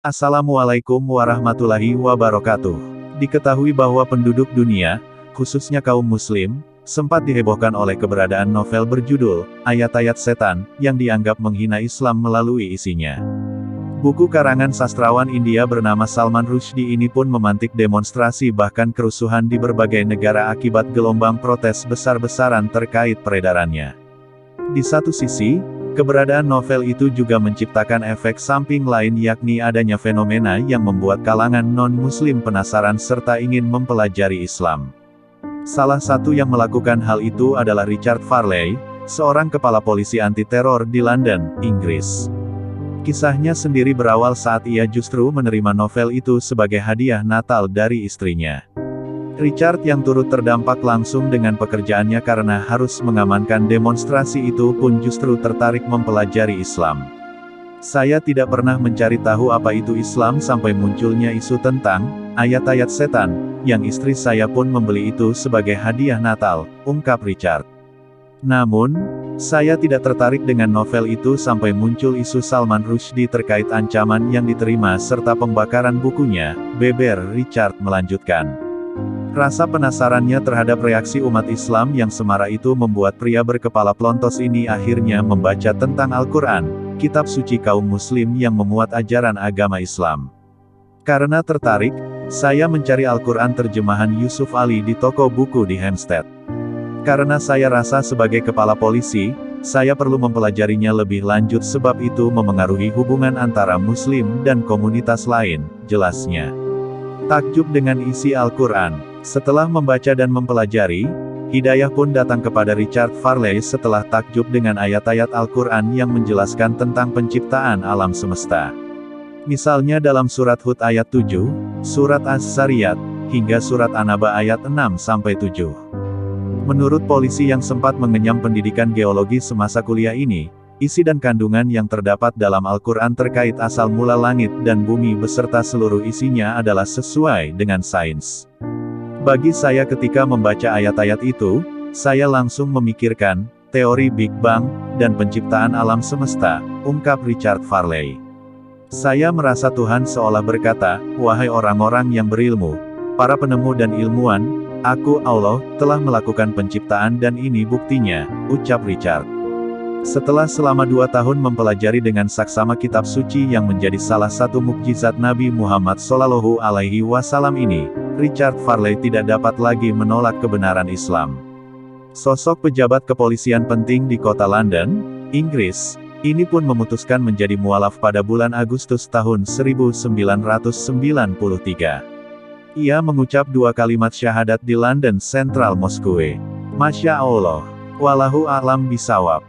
Assalamualaikum warahmatullahi wabarakatuh. Diketahui bahwa penduduk dunia, khususnya kaum muslim, sempat dihebohkan oleh keberadaan novel berjudul Ayat-Ayat Setan, yang dianggap menghina Islam melalui isinya. Buku karangan sastrawan India bernama Salman Rushdie ini pun memantik demonstrasi bahkan kerusuhan di berbagai negara akibat gelombang protes besar-besaran terkait peredarannya. Di satu sisi, keberadaan novel itu juga menciptakan efek samping lain yakni adanya fenomena yang membuat kalangan non-muslim penasaran serta ingin mempelajari Islam. Salah satu yang melakukan hal itu adalah Richard Farley, seorang kepala polisi anti-teror di London, Inggris. Kisahnya sendiri berawal saat ia justru menerima novel itu sebagai hadiah Natal dari istrinya. Richard yang turut terdampak langsung dengan pekerjaannya karena harus mengamankan demonstrasi itu pun justru tertarik mempelajari Islam. Saya tidak pernah mencari tahu apa itu Islam sampai munculnya isu tentang ayat-ayat setan, yang istri saya pun membeli itu sebagai hadiah Natal, ungkap Richard. Namun, saya tidak tertarik dengan novel itu sampai muncul isu Salman Rushdie terkait ancaman yang diterima serta pembakaran bukunya, beber Richard melanjutkan. Rasa penasarannya terhadap reaksi umat Islam yang semarak itu membuat pria berkepala plontos ini akhirnya membaca tentang Al-Quran, kitab suci kaum muslim yang memuat ajaran agama Islam. Karena tertarik, saya mencari Al-Quran terjemahan Yusuf Ali di toko buku di Hampstead. Karena saya rasa sebagai kepala polisi, saya perlu mempelajarinya lebih lanjut sebab itu memengaruhi hubungan antara muslim dan komunitas lain, jelasnya. Takjub dengan isi Al-Quran. Setelah membaca dan mempelajari, hidayah pun datang kepada Richard Farley setelah takjub dengan ayat-ayat Al-Quran yang menjelaskan tentang penciptaan alam semesta. Misalnya dalam surat Hud ayat 7, surat Az-Zariyat, hingga surat An-Naba ayat 6-7. Menurut polisi yang sempat mengenyam pendidikan geologi semasa kuliah ini, isi dan kandungan yang terdapat dalam Al-Quran terkait asal mula langit dan bumi beserta seluruh isinya adalah sesuai dengan sains. Bagi saya ketika membaca ayat-ayat itu, saya langsung memikirkan teori Big Bang dan penciptaan alam semesta, ungkap Richard Farley. Saya merasa Tuhan seolah berkata, wahai orang-orang yang berilmu, para penemu dan ilmuwan, aku Allah, telah melakukan penciptaan dan ini buktinya, ucap Richard. Setelah selama 2 tahun mempelajari dengan saksama kitab suci yang menjadi salah satu mukjizat Nabi Muhammad SAW ini, Richard Farley tidak dapat lagi menolak kebenaran Islam. Sosok pejabat kepolisian penting di kota London, Inggris, ini pun memutuskan menjadi mualaf pada bulan Agustus tahun 1993. Ia mengucap 2 kalimat syahadat di London Central Mosque. Masya Allah. Wallahu a'lam bishawab.